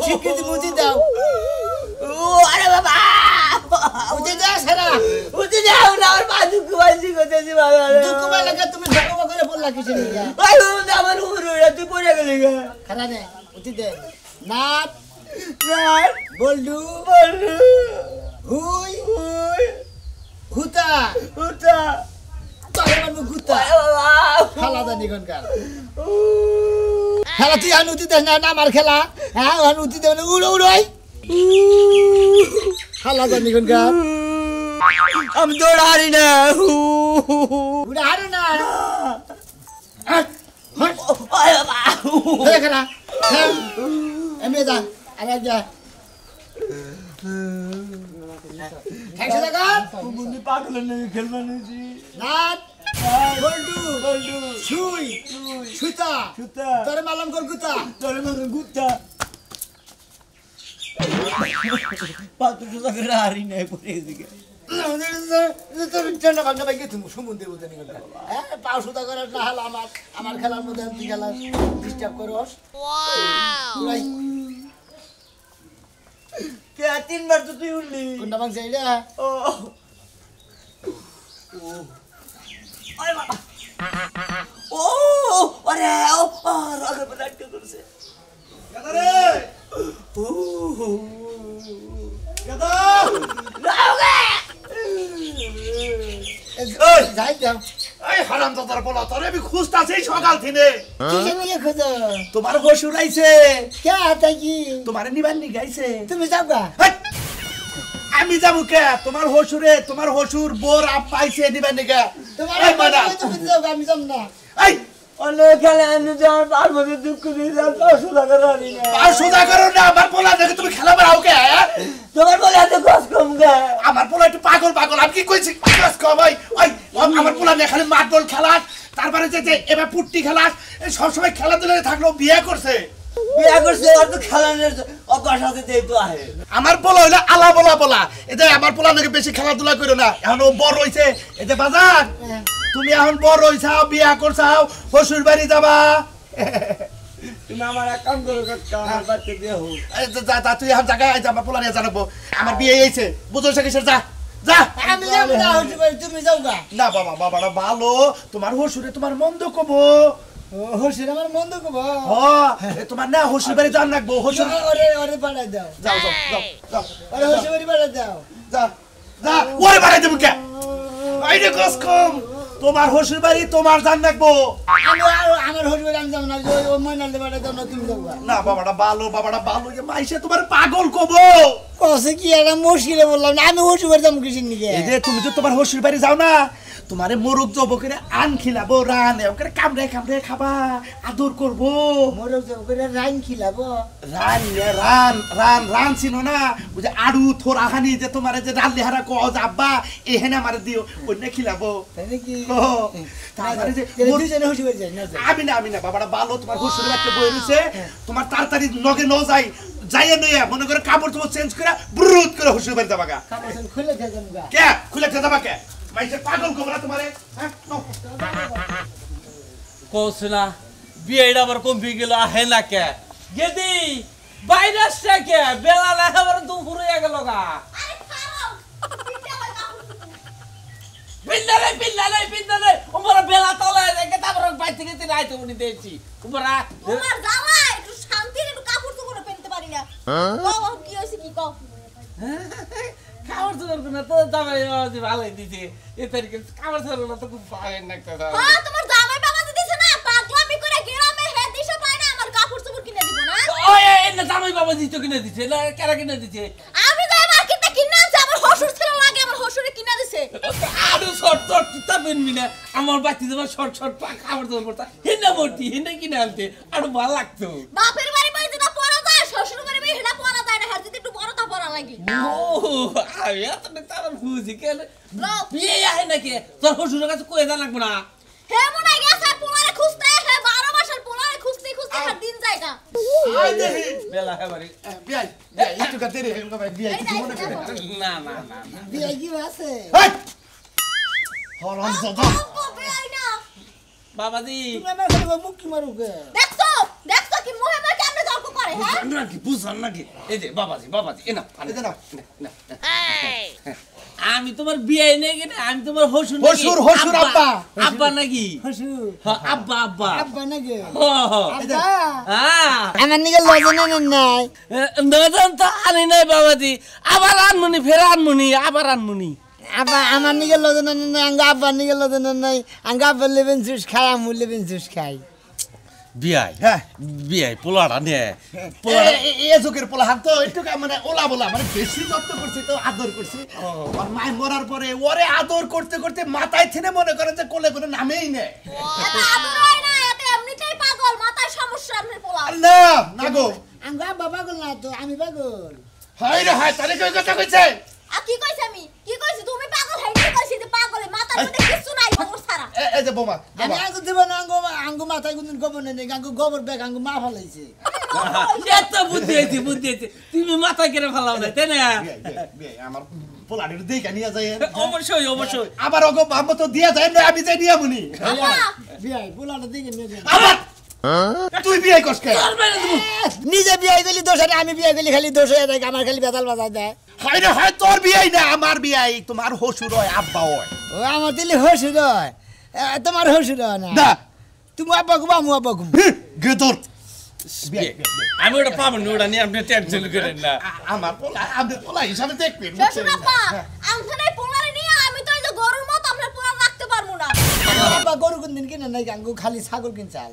স্বীকৃতি মুজি দাও আরে বাবা মুজি দাও সারা উঠে যাও না আমার পা দুঃখ বাজি করতেছি বাবা দুঃখ লাগে তুমি ধর্ম করে বললা কিছু নেই ভাই আমার উপরে তুই পড়ে গেলি গা খারা নে উঠি দে নাট নাট বল্ডু বলু হুই হুই হুতা হুতা তোরে মানু হুতা বাবা খেলা জানি কোনকার খেলা তুই আনুতি দে না আমার খেলা হ্যাঁ আনুতি দে উড়ো উড়োই খেলা জানি কোনকার আমি দৌড় হারি না উড়া হারে না বাবা খেলা এমনি যা আর যা একশো টাকা মুন্নি পাগল নেই খেলবা নেছি নাট বল্ডু বলু ছুই সুতা সুতা তোরে মালাম কর গুতা তোরে মনে গুত্তা পাতু সুতা করে হারি নাই পড়ে এদিকে পাও সুতা করে না হলে আমার খেলার মধ্যে তুই খেলা ডিস্টার্ব করস কে তিনবার তো তুই উঠলি কোনটা মাংস এইটা ও আরে বাবা ও আরে ও রাগে পড়াটকে করছে গাদারে ও গাদা নাওগে ওই যাই যাও এই হারামজাদার বলা তোরে আমি খুঁজতাছি সকাল থেকে কিসে নিয়ে খোঁজো তোমার হসুর আইছে কে হাতে কি তোমারে নিবার নি গাইছে তুমি যাও গা হেই! আমি যাবো কে তোমার হসুর বোর আপ পাইছে নিবার নি কে তোমার এই মানা তুমি যাও গা আমি যাব না এই অনেক খেলে আমি যাওয়ার পার মধ্যে দুঃখ দিয়ে যার 500 টাকা রানি না আর সোজা করো না আমার পোলা দেখে তুমি খেলা বেড়াও কে তোমার বলে এত কষ্ট কম গে আমার পোলা একটু পাগল আমি কি কইছি কাজ কর ভাই ওই আমার পোলা নিয়ে খালি মার্বল খেলাস তারপরে যে এবার পুট্টি খেলাস সব সময় খেলাধুলায় থাকলো বিয়ে করছে বিয়া করছে আর তো খেলানোর অভ্যাস আছে তাই তো আহে আমার পোলা হইলে আলা বলা এতে আমার পোলা নাকি বেশি খেলাধুলা করো না এখন ও বড় হইছে এতে বাজার তুমি এখন বড় হইছাও বিয়া করছাও শ্বশুর বাড়ি যাবা তুমি আমার এক কাম করো কাকা আমার বাচ্চা দিয়ে হোক যা তুই এখন জায়গায় আইজ আমার পোলা নিয়ে জানাবো আমার বিয়ে হয়েছে বুঝো সে কিসের যা যা আমি যাব না তুমি যাও গা না বাবাটা ভালো তোমার হসুরে তোমার মন্দ কবো হসির আমার মন্দ কব তোমার না হসুর বাড়ি যান রাখবো হসুর ওরে পাঠাই দাও যাও ওরে হসির বাড়ি পাঠাই দাও যা ওরে বাড়াই দেবো কে আইনে কস কম তোমার হসুর বাড়ি তোমার জান রাখবো আমি আমার হসির বাড়ি আমি যাব না ও মইনালে পাঠাই দাও না তুমি যাও গা না বাবাটা ভালো যে মাইসে তোমার পাগল কবো কসে কি একটা মুশকিলে বললাম না আমি হসির বাড়ি যাবো কিসের নিকে এই যে তুমি তো তোমার হসুর বাড়ি যাও না তোমারে মোরগ জব করে আন খিলাবো রান ওকে কামড়ে খাবা আদর করবো মোরগ যাব করে রাইন খিলাবো রান চিনো না ওই যে আড়ু থোড়া হানি যে তোমার যে রাল্লি হারা কজ আব্বা এখানে আমার দিও অন্য খিলাবো তাই নাকি তারপরে যে দুজনে হসির বাড়ি যাই না আমি না বাবাটা ভালো তোমার শ্বশুরের বাচ্চা বই রয়েছে তোমার তাড়াতাড়ি নগে ন যাই যাইয়ে নইয়া মনে করে কাপড় তোমার চেঞ্জ করে ব্রুত করে শ্বশুর বাড়ি যাবা গা কাপড় খুলে খেয়ে যাবো গা কে খুলে খেয়ে যাবা কে মাইসে পাগল কবরা তোমারে হ্যাঁ কৌশলা বিয়েটা আবার কমে গেল আহে না কে গেদি বাইরে আসছে কে বেলা না আবার দুপুর হয়ে গেল গা পিন্দালে ওমরা বেলা তলে রেখে তারপর বাইরে থেকে তিন আইতে উনি দিয়েছি ওমরা তোমার জামাই একটু শান্তির একটু কাপড় চোপড় পরতে পারি না বাবা কি হইছে কি কও খাবার চোর না তো জামাই ভালোই দিছে এ তারিখে খাবার চোর না তো খুব ভালো লাগতেছে হ্যাঁ তোমার জামাই বাবা দিছে না পাগলামি করে গ্রামে হে দিশে পায় না আমার কাপড় চোপড় কিনে দিব না ওই না জামাই বাবা দিতে কিনে দিছে না কেরা কিনে দিছে আমি যাই মার্কেটে কিনে আনছি আমার হসুর ছিল লাগে আমার হসুরে কিনে দিছে আরো শর্ট তা বেনবি না আমার বাচ্চা তোমার শর্ট খাবার চোর করতা হিনা মরতি হিনা কিনে আনতে আরো ভালো লাগতো বাপের বাড়ি বাড়ি যেটা পরা যায় শ্বশুর বাড়ি বাড়ি হেটা পরা যায় না হার যদি একটু বড় তা পরা লাগে ও আমি এত তার বুঝি কেন বিয়ে আহে নাকি তোর শ্বশুরের কাছে কয়ে জানা লাগবো না হে মনে গেছে পোলারে খুঁজতে হে 12 মাসের পোলারে খুঁজতে হার দিন যায়গা আই দেখি বেলা হেবারি বিয়াই একটু কাতে রে এরকম বিয়াই কিছু মনে করে না বিয়ে কি আছে হেই হরাম জাদা বাবাজি তুমি আমার ঘরে মুখ কি মারুকে দেখছো কি মুহে মুহে কেমনে তর্ক করে আমারে হ্যাঁ নাকি বুঝান নাকি এই যে বাবাজি এ না এই যে নাও। আমি তোমার বিয়ে নেই কিনা আমি তোমার হসুর হসুর আব্বা। আব্বা নাকি হসু হ্যাঁ, আব্বা আব্বা নাকি আব্বা হ্যাঁ আমার নিকে লজনে নাই নজন তো আনি নাই বাবাজি আবার আনমনি ফের আনমনি আবার আনমনি আব্বা আমার নিকে লজনে নাই আঙ্গা আব্বা নিকে লজনে নাই আঙ্গা আব্বা লেবেন জুস খাই আমু লেবেন জুস খাই বিয়াই হ্যাঁ। বিয়াই পোলাটা নে এ যুগের পোলা হাত তো একটু মানে ওলা বলা মানে বেশি যত্ন করছি তো আদর করছি আর মায়ের মরার পরে ওরে আদর করতে করতে মাথায় ছেড়ে মনে করেন যে কোলে করে নামেই নেয় এত আদর হয় না এত এমনিতেই পাগল মাথায় সমস্যা আপনার পোলা না না গো আঙ্গা আব্বা পাগল না তো আমি পাগল হাই রে হাই তারে কই কথা কইছে আর কি কইছ আমি কি কইছি তুমি পাগল হই কি কইছি যে পাগলে মাথার মধ্যে কিছু নাই খবর সারা এই যে বোমা আমি আঙ্গু দেব না আঙ্গু মাথায় কোনদিন গোবর নেই আঙ্গু গোবর ব্যাগ আঙ্গু মা ফলাইছে এত বুদ্ধি হয়েছে তুমি মাথা কেড়ে ফেলাও না তাই না আমার পোলাড়ি দেখে নিয়ে যায় অবশ্যই আবার ওগো বাম্মা তো দিয়া যায় না আমি যাই নিয়ে মুনি বিয়াই পোলাটা দিকে নিয়ে যাই আবার তুই বিয়ে করছ কে নিজে বিয়াই গলি দোষ আর আমি বিয়াই গলি খালি দোষ হয়ে যায় আমার খালি বেতাল বাজায় দেয় হাই রে হাই তোর বিয়ে না আমার বিয়ে তোমার হসুর হয় আব্বা হয় ও আমার দিলে হসুর হয় তোমার হসুর হয় না না তুমি আব্বা ঘুমা মু আব্বা ঘুম গেদর আমি ওটা পাবো না ওটা নিয়ে আপনি টেনশন করেন না আমার পোলা হিসাবে দেখবেন শ্বশুর আব্বা আমখানে পোলারে নিয়ে আমি তো এই যে গরুর মত আপনার পোলা রাখতে পারবো না আব্বা গরু কোনদিন কিনে নাই আঙ্গু খালি ছাগল কিনছাল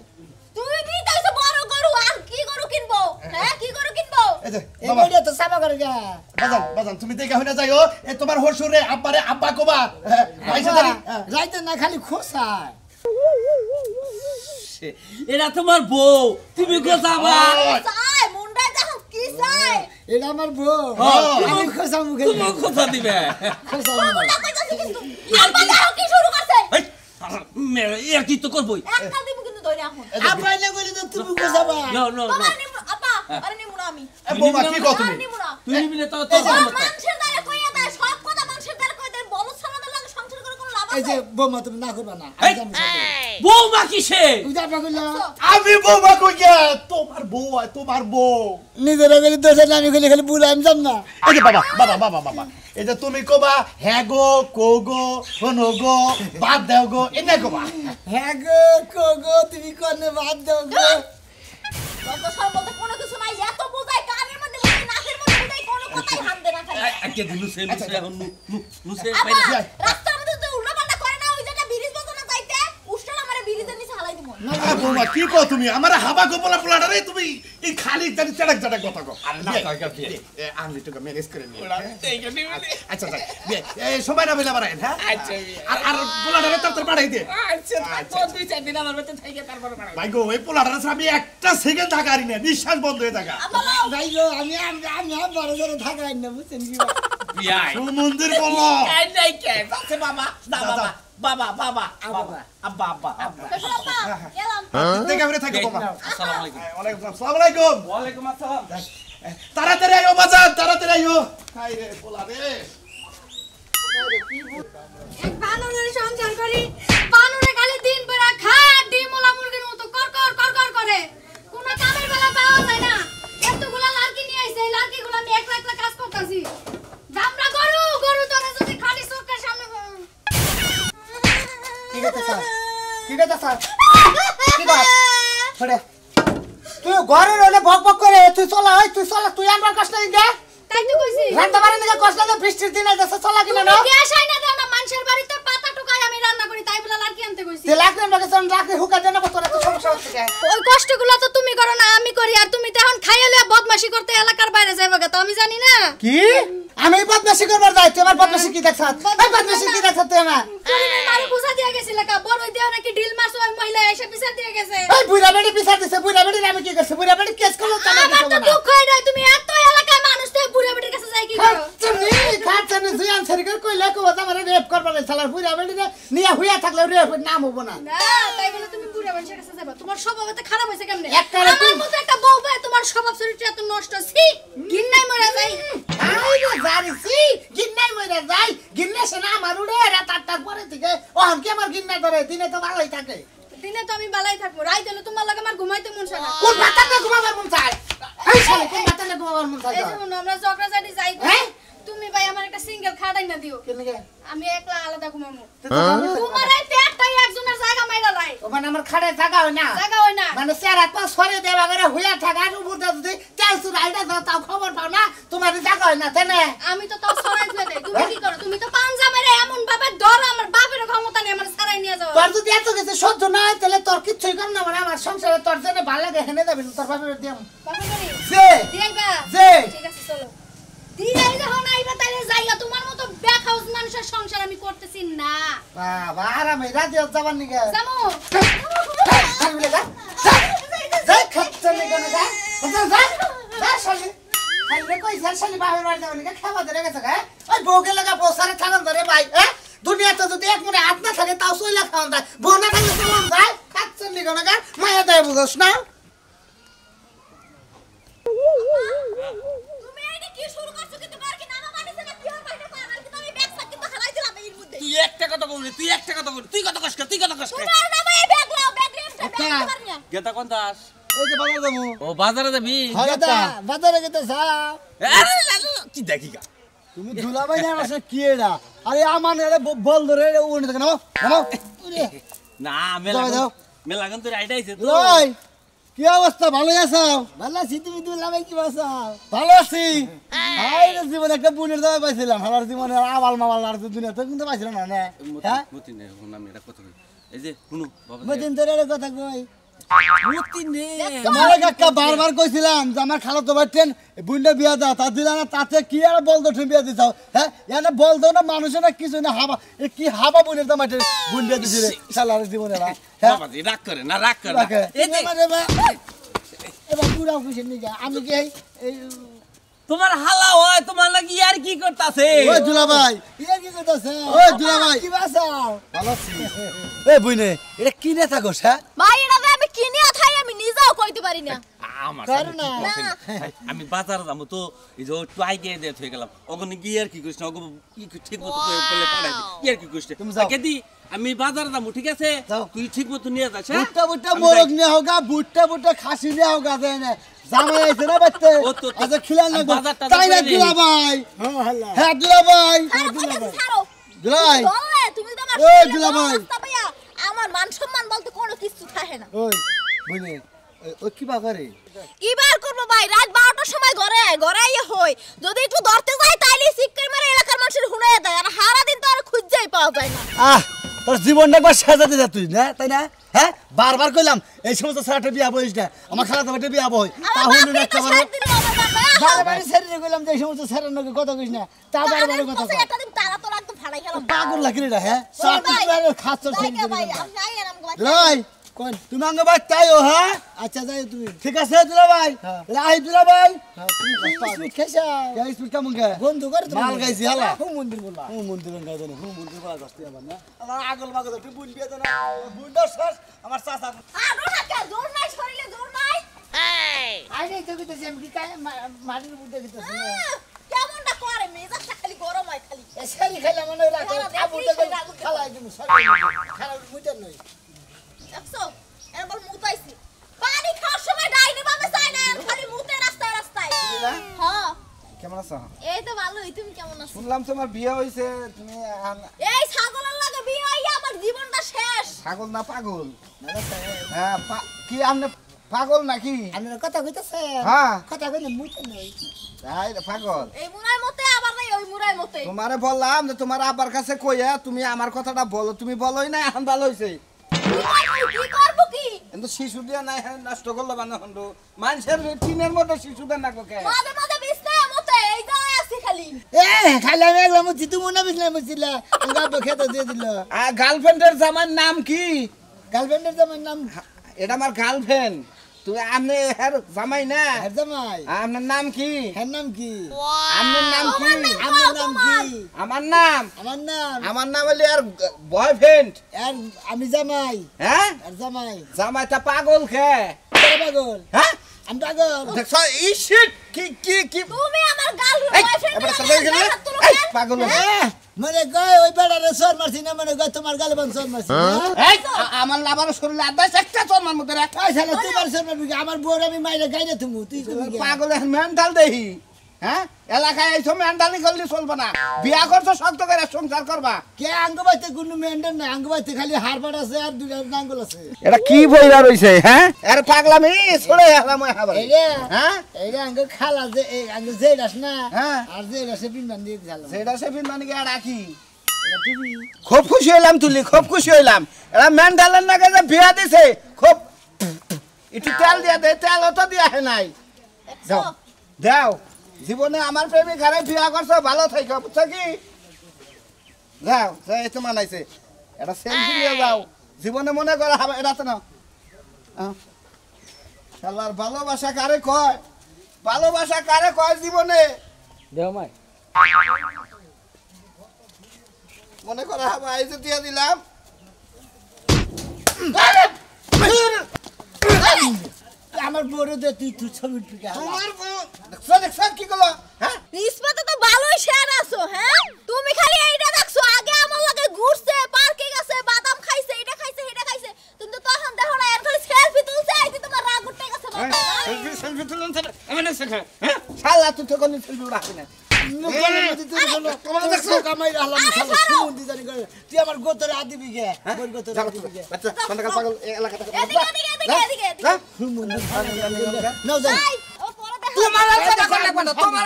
তুই কি তাইছো বড় গরু আর কি গরু কিনবো হ্যাঁ কি গরু কিনবো এই যে এই বাবা বইটা তো সাবা করে গা বাজান তুমি দেখে হইনা যাইও এ তোমার হসুরে আব্বারে আব্বা কোবা ভাইসা দাঁড়ি রাইতে না খালি খোসায় এরা তোমার বউ তুমি গোছাবা চাই মুন্ডায় দেখো কি চাই এটা আমার বউ আমি খোসা মুখে তুমি কোথা দিবে খোসা মুন্ডা কইতাছি কিন্তু আব্বা দেখো কি শুরু করছে এর কি তো করবই একটা দিব কিন্তু ধরে এখন আব্বা না কইলে তো তুমি খোসাবা নো তোমার নিমু আব্বা আরে নিমু না আমি এ বৌমা কি কও তুমি আর নিমু না তুই নিবি তো ও মানুষের দ্বারা কইয়া দেয় সব কথা মানুষের দ্বারা কই দেয় বলদ ছানাদের লাগে সংসার করে কোনো লাভ এই যে আছে বৌমা তুমি না করবা না আমি জানি সাথে বৌমা কিসে তুমি আব্বা কইলা আমি বৌমা কই গে তোমার বউ হয় তোমার বউ নিজের গলি দোষ আমি কইলে খালি বুড়া আমি জান না এই যে বাবা এই যে তুমি কোবা হ্যাঁ গো কো গো শোনো গো বাদ দাও গো এনে কোবা হ্যাঁ গো কো গো তুমি কোনে বাদ দাও গো যত সব বলতে কোনো কিছু নাই এত বোঝাই কানের মধ্যে বোঝাই নাকের মধ্যে বোঝাই কোনো কথাই হাত দে না খাই আজকে দিলু সে এখন নুসে আব্বা রাস্তার মধ্যে তো উল্টা পাল্টা করে না ওই জায়গা ব্রিজ মতো না যাইতে উষ্টাল আমারে ব্রিজের নিচে হালাই দিমু বৌমা কি কও তুমি আমার হাবা গোপলা পোলাটা রে তুমি এই খালি জানি চড়ক কথা কও আর না আনলি তো ম্যানেজ করে নিয়ে আচ্ছা এই সময় না বলে আবার হ্যাঁ আর পোলাটা রে তোর পাঠাই দে আচ্ছা দুই চার দিন আমার মধ্যে থেকে তারপরে ভাই গো এই পোলাটা আমি একটা সেকেন্ড থাকারি না নিঃশ্বাস বন্ধ হয়ে থাকা ভাই গো আমি আব্বার জন্য থাকাই না বুঝছেন কি বিয়াই মন্দির বলো এই নাই কে আছে বাবা না বাবা আব্বা শ্বশুর আব্বা গেলাম দেখে আমরা থাকি বাবা আসসালামু আলাইকুম আসসালামু আলাইকুম ওয়ালাইকুম আসসালাম তাড়াতাড়ি আইও বাজার তাড়াতাড়ি আইও হাই রে পোলা রে এক বানরের সংসার করি বানরে খালি দিন বেলা খায় ডিম ওলা মুরগির মতো কর করে কোনো কামের বেলা পাওয়া যায় না এতগুলা লাড়কি নিয়ে আইছে এই লাড়কিগুলো আমি একলা একলা কাজ করতেছি দামরা গরু তোরা যদি খালি চোখের সামনে কি কথা স্যার কি বাত পড়ে তুই ঘরে রলে বক করে তুই চলা তুই আমার কষ্ট লাগে তাই তো কইছি রান্না বাড়ি নিয়ে কষ্ট লাগে বৃষ্টির দিনে দেশে চলা কিনা না তুমি গ্যাস আইনা দাও না মানুষের বাড়িতে পাতা টুকাই আমি রান্না করি তাই বলে লাড়কি আনতে কইছি তে লাগলে আমাকে সন রাখে হুকা দেনা কত তো সমস্যা হচ্ছে ওই কষ্টগুলো তো তুমি করো না আমি করি আর তুমি তো এখন খাইয়ে লইয়া বদমাশি করতে এলাকার বাইরে যাইবা তো আমি জানি না কি আমি বদমাশি করবার যাই তোমার বদমাশি কি দেখছাত এই বদমাশি কি দেখছাত তুই আমার তুমি মারে বুঝা দিয়া গেছিল কা বড় দেও নাকি ঢিল মারছো ওই মহিলা এসে পিছা দিয়ে গেছে এই বুড়া বেড়ি পিছা দিছে বুড়া বেড়ি আমি কি করছে বুড়া বেড়ি কেস করলো তো আমার তো দুঃখ হয় না তুমি এত এলাকায় মানুষ তো বুড়া বুড়ির কাছে যাই কি করো তুমি খাচ্ছনি জিয়ান সরকার কইলা কো আমার রেপ করবার সালার বুড়া বেড়ি নিয়া হুইয়া থাকলে রেপ নাম হবো না না তাই বলে তুমি বুড়া মানুষের কাছে যাবা তোমার স্বভাব এত খারাপ হইছে কেমনে একবারে আমার মতো একটা বউ পায় তোমার স্বভাব চরিত্র এত নষ্ট ছি গিন্নাই মরে যাই আই রে জারিসি গিন্নাই মইরা যাই গিন্নে সেনা আমার উড়ে রাত 8টার পরে থেকে ওহন কি আমার গিন্না ধরে দিনে তো ভালোই থাকে দিনে তো আমি বালাই থাকবো রাইতে হলে তোমার লাগে আমার ঘুমাইতে মন চায় না কোন বাতাতে ঘুমাবার মন চায় এই শালি কোন মাথা না গোবার মন এই থাকে যে শুনো, আমরা ঝগড়াঝাটি যাই করি। হ্যাঁ? তুমি ভাই আমার একটা সিঙ্গেল খাটাই না দিও, কেন গে আমি একলা আলাদা ঘুমাবো। তোমার এই পেটটাই একজনের জায়গা মাইরা লাই, ওখানে আমার খাড়ে জায়গা হয় না জায়গা হয় না। মানে চেয়ার হাত পা সরে দেওয়া করে হুইয়া থাকা আর উপর দিয়ে যদি তেল চুর আইডা দাও তাও খবর পাও না তোমার জায়গা হয় না তাই না আমি তো তাও সরাই থুয়ে দেই, তুমি কি করো? তুমি তো পাঞ্জা মেরে এমন ভাবে ধরো, আমার বাপের ক্ষমতা নেই আমার সারাই নিয়ে যাও। তোর যদি এত কিছু সহ্য না হয় তাহলে তোর কিচ্ছুই কর না মানে আমার সংসারে তোর জন্য ভালো লাগে হেনে যাবি তোর বাপের দিয়াম বাপের বাড়ি যে দিয়াইবা? যে ঠিক আছে চলো। দিয়াই যখন আইবা তাইলে যাইয়া, তোমার মতো বেখাউস মানুষের সংসার আমি করতেছি না। বাবা আরামে রাতে যাবার নিগে জামু শালি যা যা খাচ্ছে নিগে না যা যা যা শালি শালি কই যা শালি বাপের বাড়ি যাবার নিগে খাওয়া ধরে গেছে গা ওই বউকে লাগা বসারে থাকান ধরে ভাই হ্যাঁ দুনিয়াতে যদি এক মনে হাত না থাকে তাও সইলা খাওয়ান যায় বউ না থাকলে কেমন যায় খাচ্ছে নিগে না গা মায়া দেয় বুঝছ না তুমি এইটা কি শুরু করছো? কিন্তু বার কি নামা মানিছে না কি আর বাইরে কয় আর কিন্তু আমি ব্যাগ সাক কিন্তু হারাই দিলাম এর মধ্যে। তুই একটা কথা বলবি, তুই একটা কথা বলবি, তুই কথা কষ্ট, তুই কথা কষ্ট। তোমার নামে এই ব্যাগ লাও, ব্যাগ লিফটে ব্যাগ দিবার না। গেতা কোন দাস? এই যে বাজার যাবো ও বাজারে যাবি? দাদা বাজারে যেতে যাও আরে লালু, কি দেখি গা? তুমি দুলাভাই না আসলে কি এটা আরে আমার এরে বল ধরে উনি দেখো নাও নাও না যাও, যাও। মেলাগন তোর আইডা আইছে তো। লই কি অবস্থা ভালো আছো ভালো আছি তুমি দুলাভাই কি আছো ভালো আছি আই জীবন একটা বুনের দাওয়া পাইছিলাম আমার জীবনে আবাল মাবাল আর দুনিয়াতে কিন্তু পাইছিলাম না না হ্যাঁ মতি নে, শুন আমি এটা কথা কই। এই যে শুনো বাবা, মতিন তোর এর কথা কই মতি নে। তোমারে কাকা বারবার কইছিলাম যে আমার খালাতো ভাইটেন বুনটা বিয়া দাও তা দিলা না তাতে কি আর বলতো তুমি বিয়া দিছাও হ্যাঁ এনে বলতো না মানুষের না কিছু না হাবা এ কি হাবা বুনের দাম মাঠে বুন বিয়া দিছিলে শালার জীবনে না হ্যাঁ বাবা জি রাগ করে না, রাগ করে না। রাখে। এই যে এবার পুরা খুশি নিয়ে আমি কি এই তোমার হালা হয়, তোমার লাগি আর কি করতাছে? ওই দুলাভাই ইয়া কি করতেছ ওই দুলাভাই কি বাসাও ভালো আছি এই বুইনে এটা কি নে থাকোস হ্যাঁ ভাই এটা যে আমি কিনে আথাই আমি নিজেও কইতে পারি না। আমার কর সামনে না। ঠিক বসে না। ভাই, আমি বাজারে যাবো তো এই যে একটু আগে দিয়ে থয়ে গেলাম ওখানে গিয়ে আর কি করিস না, ওগুলো ঠিক মতো পেলে পাঠাই কি আর কি করিস তুমি যাও। কেদি আমি বাজারে যাবো, ঠিক আছে? যাও। তুই ঠিক মতো নিয়ে যাস, হ্যাঁ? বুট্টা বুট্টা আমি মোরগ যাই। নিয়ে হোগা বুট্টা বুট্টা খাসি নিয়ে হোগা দেয় না জামাই আইছে না বাচ্চা ও তো- আচ্ছা খিলান না আমি বাজার টাজার তাই না করে দুলাভাই হ্যাঁ দুলাভাই ছাড়ো কইতেছি ছাড়ো। দুলাই বললে তুমি তো আমার ওই শরীরে দুলাভাই। বড় অবস্থা পাইয়া, আমার মান সম্মান বলতে কোনো কিছু থাকে না। ওই বুইনে ওই কি বা করে কি বার করবো ভাই, রাত 12টার সময় ঘরে আইয়ে হই, যদি একটু ধরতে যাই তাইলে সিক্কের মারে এলাকার মানুষের হুনাইয়া দেয়, আর সারা দিন তো আর খুঁজেই পাওয়া যায় না। আহ তোর জীবনটা একবার সাজাতে যা তুই না তাই না হ্যাঁ বারবার কইলাম এই সমস্ত ছেলেটা বিয়া বইস না আমার খালাতো ভাইটা বিয়া বই তা আমার হইল না বাপরে একটা তো বড় সাত দিন আমার বাপে, বারবার ছেড়ে কইলাম যে এই সমস্ত ছেলের নাকি কথা কইস না তা বারবার কথা কয় একটা দিন তারা তো রাখতো ফাড়াই গেলাম। পাগল লাগি রে হ্যাঁ সাত খাচ্ছর ছেড়ে জায়গা ভাই, আমি যাই আর আমাকে বাঁচাই। লই কোন তুমি আঙ্গ ভাই তাইও হ্যাঁ আচ্ছা যাই তুমি ঠিক আছে দুলা ভাই রাই দুলা ভাই তুমি স্পিড খাইছা এই স্পিড কেমন গে বন্ধু করে তুমি মাল গাইছি হালা হুম মন্দির বললা হুম মন্দির গাই দেন হুম মন্দির বলা গস্তি আমার না আমার আগল মাগল তুই বুন বিয়ে দেন বুনটা শেষ আমার চাচা আর ওটা কে জোর নাই, শরীরে জোর নাই। আই নাই তো কইতেছি আমি কি কাই মাটির বুদ্ধে দিতেছি কেমনটা করে মেজাজটা খালি গরম হয় খালি। এসারি খাইলা মনে রাখো আবুটা খালাই দিমু খালা মুইটা নই দেখছো এবার মুতাইছি, পানি খাওয়ার সময় ডাইনি বামে চাই না, আর খালি মুতে রাস্তায় রাস্তায়। হ্যাঁ কেমন আছো? এই তো ভালোই, তুমি কেমন আছো? শুনলাম তোমার বিয়ে হয়েছে, তুমি এই ছাগলের লাগে বিয়ে হইয়া আমার জীবনটা শেষ। পাগল না পাগল? হ্যাঁ কি আপনি পাগল নাকি? আপনার কথা কইতাছে হ্যাঁ কথা কইলে মুইটা নই তাই না, পাগল। এই মুরাই মতে আবার নাই ওই মুরাই মতে। তোমারে বললাম যে তোমার আব্বার কাছে কইয়া তুমি আমার কথাটা বলো, তুমি বলোই না, এখন ভালো হয়েছে। কি করব কি? কিন্তু শিশু দিয়ে নাই নষ্ট করলো মানে হন্ড মানুষের টিনের মধ্যে শিশুদের না কে মাঝে মাঝে বিছনায় মতে এই যাই আছি খালি। এ খাইলা মেঘলা মুছি তুমি না বিছলা মুছিলা গাব খেতে দিয়ে দিল গার্লফ্রেন্ডের জামার নাম কি? গার্লফ্রেন্ডের জামাই নাম এটা আমার গার্লফ্রেন্ড, তুমি আপনি এর জামাই না? হের জামাই আপনার নাম কি? হের নাম কি আপনার নাম কি? আমার নাম কি আমার নাম আমার নাম হলে আর বয়ফ্রেন্ড। আর আমি জামাই হ্যাঁ আর জামাই জামাইটা পাগল খে তোরা পাগল হ্যাঁ আমি পাগল দেখছো এই শিট কি কি কি তুমি আমার গাল এই, বয়ফ্রেন্ড এবার সামনে গেলে এই পাগল মানে কয় ওই বেড়ারে সর মারছি না মানে কয় তোমার গালে বান সর মারছি এই আমার লাভার শরীরে আদাস একটা চরমার মধ্যে রাখ কয় শালা তোমার সর মারবি আমার বউর আমি মাইরে গাইরে তুমি তুই কবি কে? পাগল এখন মেন্টাল দেহি হ্যাঁ এলাকায় এই সময় মেন্টালি করলে চলবে না বিয়া করছো শক্ত করে সংসার করবা কে আঙ্গবাইতে কোনো মেন্টেন নাই আঙ্গবাইতে খালি হাড়বাড় আছে আর দুইটা নাঙ্গল আছে এটা কি বইরা রইছে হ্যাঁ এর পাগলামি ছড়ে হেলাম হাবার এইরে হ্যাঁ এইরে আঙ্গ খালা যে এই আঙ্গ যে রাস না হ্যাঁ। আর যে রাসে বিমান দিয়ে দিলাম সেটা সে বিন মানে কি রাখি এটা তুমি খুব খুশি হইলাম তুলি খুব খুশি হইলাম এরা মেন্টালের নাকি যে বিয়া দিছে খুব একটু তেল দিয়া দে তেল তো দিয়া হে নাই দাও দাও জীবনে আমার প্রেমিক হারে বিয়া করছো ভালো থাকো বুঝছো কি যাও যাই তো মানাইছে এটা সেলফি নিয়ে যাও জীবনে মনে করে হবে এটা তো না শালার ভালোবাসা কারে কয় ভালোবাসা কারে কয় জীবনে দেও মাই মনে করে হবে এই যে দিয়ে দিলাম আমার বড় দে তুই তুই ছবি টুকে তোমার দেখছো দেখছো কি করলো হ্যাঁ ইসমাতে তো ভালোই শেয়ার আছো হ্যাঁ তুমি খালি এইটা দেখছো আগে আমার লগে ঘুরছে পার্কে গেছে বাদাম খাইছে এটা খাইছে এটা খাইছে তুমি তো তখন দেখো না এর খালি সেলফি তুলছে এই যে তোমার রাগ উঠে গেছে বাবা সেলফি সেলফি তুলুন স্যার এমন শেখা হ্যাঁ শালা তুই তো কোনো সেলফি রাখি না তুই আমার গোতরে আদিবি গে গোর গোতরে আদিবি গে বাচ্চা পান্ডাকাল পাগল এই এলাকাটা এদিকে এদিকে এদিকে এদিকে নাও যাই ভাই ও পরে দেখো তোমার আর কথা কর লাগবে না তোমার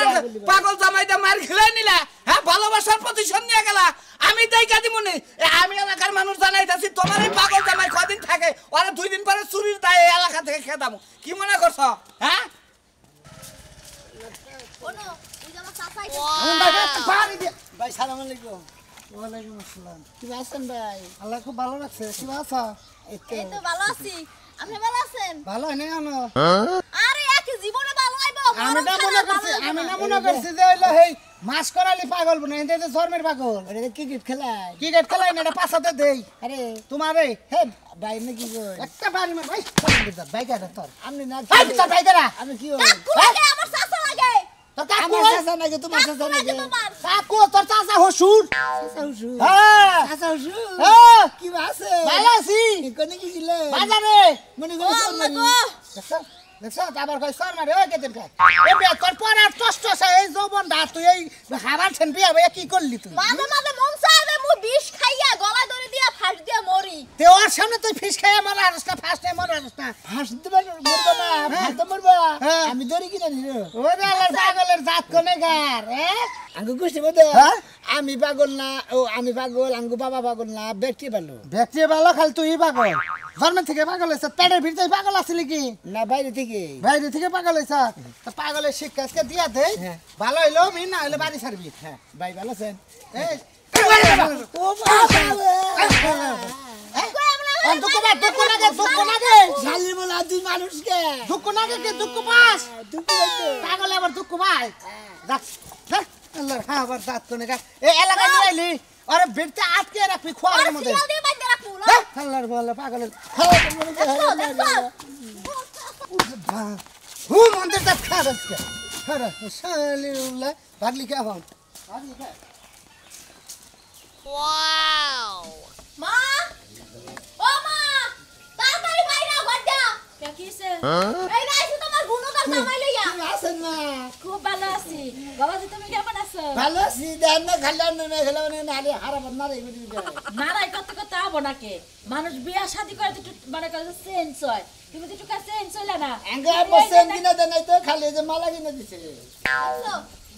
পাগল জামাইটা মার খেলাই নিলা হ্যাঁ ভালোবাসার প্রতিশোধ নিয়ে গেলা আমি দেইকা দিমুনি আমি এলাকার মানুষ জানাইতাছি তোমার এই পাগল জামাই কদিন থাকে ওরা 2 দিন পরে চুরির দায়ে এলাকা থেকে খেদামু কি মনে করছো হ্যাঁ ওনো ওই যে আমার চাচা ভাই সালাম আলাইকুম ওয়ালাইকুম আসসালাম কি আছেন ভাই আল্লাহ খুব ভালো রাখছে কি আছো এই তো ভালো আছি আপনি ভালো আছেন ভালো হয় না জানো আরে একই জীবনে ভালো আইবো আমি না মনে করছি যে হইলো এই মাছ করালি পাগল বনে এতে যে জন্মের পাগল এটা ক্রিকেট খেলাই না এটা পাছাতে দেই আরে তোমার এই হে ভাই নাকি কই একটা বাড়ি মার ভাই ভাই কাটা তোর আমি না তোর ভাই কাটা আমি কি হই কাকু লাগে আমার চাচা লাগে তোর কাকু চাচা নাকি তোমার চাচা নাকি তোমার কাকু তোর চাচা হসুর চাচা হসুর হ্যাঁ চাচা হসুর হ্যাঁ কি আছে ভালো আছি কোনে কি ছিল বাজারে মনে গো দেখছ আবার কই সর মারে ওই কেতেন খায় এ বে কর পড়া টস্ট এই যৌবন দা তুই এই হাবার ছেন বিয়া ভাই কি করলি তুই মাঝে মাঝে মন চাইবে মু বিষ খাইয়া গলায় ধরে দিয়া ফাঁস দিয়া মরি তে ওর সামনে তুই ফিস খাইয়া মারা রাস্তা ফার্স্ট টাইম মারা রাস্তা ফার্স্ট দিবে মরবা না ফার্স্ট মরবা আমি ধরি কিনা নিরে ওরে আলার পাগলের জাত কোনে গার আঙ্গু গুষ্টি বদে আমি পাগল না ও আমি পাগল আঙ্গু বাবা পাগল না ব্যক্তি ভালো খালি তুই পাগল জন্ম থেকে পাগল হইছ পেটের ভিতরে পাগল আছিল কি না বাইরে থেকে পাগল হইছ তো পাগলের শিক্ষা আজকে দিয়া দে ভালো হইলো আমি না হইলে বাড়ি ছাড়বি হ্যাঁ ভাই ভালো আছেন এই ও বাবা দুঃখ লাগে শালি বলা তুই মানুষকে দুঃখ লাগে কে দুঃখ পাস পাগল আবার দুঃখ পাই দেখ আল্লাহ হ্যাঁ আবার দাঁত কোনে গা এই এলাকায় নিয়ে আইলি আরে বেড়তে আটকে রাখবি খোয়ার মধ্যে সিরিয়াল দিয়ে বাইন্দা রাখু না আল্লাহর বলে পাগলের হু মন্দির দাঁত খা রাখছে হ্যাঁ শালি উল্লা ভাগলি কে এখন মা ও মা তাড়াতাড়ি বাইরে ঘর যা কে কিছে এই রাইছে তোমার গুণদার জামাই লইয়া আছেন না খুব ভালো আছি বাবাজি তুমি কেমন আছো ভালো আছি দেন না খাইলাম না খেলাম না নালে হারাবাদ না রে নারাই কত কত আবো নাকে মানুষ বিয়া শাদি করে তো মানে করে চেঞ্জ হয় তুমি তো টুকা চেঞ্জ হইলা না আঙ্গা বসেন কিনা দেন নাই তো খালি যে মালা কিনা দিছে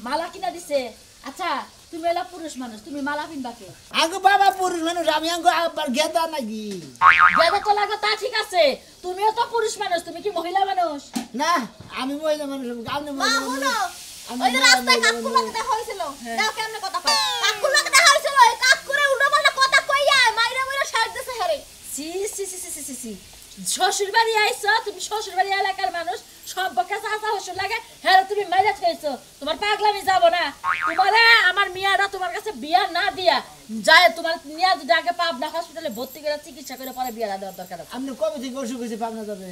মালা কিনা দিছে আচ্ছা তুমি এলা পুরুষ মানুষ তুমি মালা কিনবা কে আঙ্গু বাবা পুরুষ মানুষ আমি আঙ্গু আবার গেদা নাকি গেদা তো লাগো তা ঠিক আছে তুমিও তো পুরুষ মানুষ তুমি কি মহিলা মানুষ না আমি মহিলা মানুষ আপনি মা মহিলা শুনো ওই যে রাস্তায় কাকু লাগে দেখা হইছিল দাও কেমনে কথা কয় কাকু লাগে দেখা হইছিল এই কাকুরে উল্টো পাল্টা কথা কইয়া মাইরা মাইরা শাড়ি দিছে হেরে সি সি সি সি সি সি শ্বশুর বাড়ি আইছো তুমি শ্বশুর বাড়ি এলাকার মানুষ সব বকা চাচা হসুর লাগে হ্যাঁ তুমি মাইরা খেয়েছো তোমার পাগলামি যাব না তোমারে আমার মিয়াটা তোমার কাছে বিয়া না দিয়া যায় তোমার নিয়া যদি আগে পাবনা হসপিটালে ভর্তি করে চিকিৎসা করে পরে বিয়া দেওয়ার দরকার আছে আপনি কবে থেকে অসুখ হয়েছে পাবনা যাবে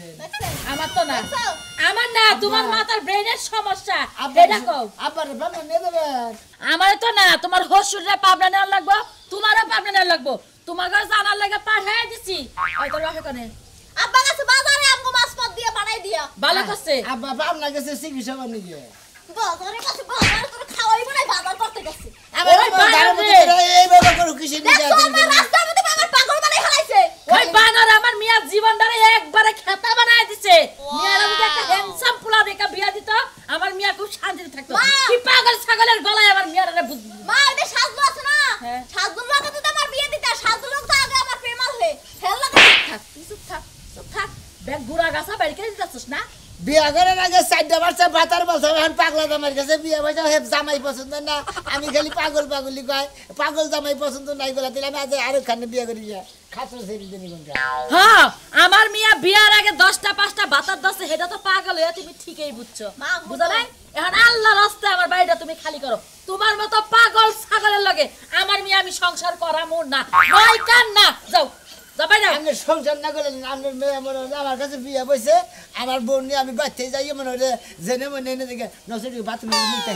আমার তো না আমার না তোমার মাথার ব্রেনের সমস্যা এটা কও আবার পাবনা নিয়ে যাবেন আমার তো না তোমার হসুররে পাবনা নেওয়ার লাগবো তোমারও পাবনা নেওয়ার লাগবো তোমার কাছে জানার লাগে পাঠাই দিছি ওই তোর বাপে কোনে আব্বা কাছে বাজারে আমগো মাছ পদ দিয়ে বানাই দিয়া ভালো করছে আব্বা পাবনা গেছে চিকিৎসা করতে গিয়ে বাজারে কাছে বাজার করে খাওয়াই বানাই বাজার করতে গেছে ওই বানর এইভাবে করো কিসে নিয়ে দেখো আমার রাস্তার মধ্যে আমার পাগল বানাই ফেলাইছে ওই বানর আমার মিয়া জীবনটারে একবারে খেতা বানায় দিছে মিয়ার যদি একটা হ্যান্ডসাম পোলা দেখা বিয়া দিত আমার মিয়া খুব শান্তিতে থাকতো কি পাগল ছাগলের গলায় আমার মিয়ারে মা এটা সাজু আছে না সাজুর লাগে তো আমার বিয়ে দিতে সাজু লোক তো আগে আমার প্রেমাল হয়ে ফেল লাগে চুপ থাক ব্যাগ গুড়া গাছা বাড়ি করে দিতেছিস না বিয়া করার আগে 4টা বাচ্চা ভাতার বছর এখন পাগলা জামাইয়ের কাছে বিয়ে বসে হে জামাই পছন্দ না আমি খালি পাগলি কয় পাগল জামাই পছন্দ নাই বলা দিলাম আজ আরো খানে বিয়ে করি যা খাতর ছেড়ে দিনি কোনটা হ্যাঁ আমার মিয়া বিয়ার আগে 10টা 5টা ভাতার দছে হেটা তো পাগল হয়ে তুমি ঠিকই বুঝছো বুঝা নাই এখন আল্লাহর রাস্তায় আমার বাড়িটা তুমি খালি করো তোমার মতো পাগল ছাগলের লগে আমার মিয়া আমি সংসার করামু না নয় কান না যাও যাবাই না আমি সংসার না করলে আমার মেয়ে মনে হলো আমার কাছে বিয়ে বসে আমার বোন নিয়ে আমি বাচ্চাই যাই মনে হলে জেনে মনে এনে দেখে নসে বাথরুমে নিতে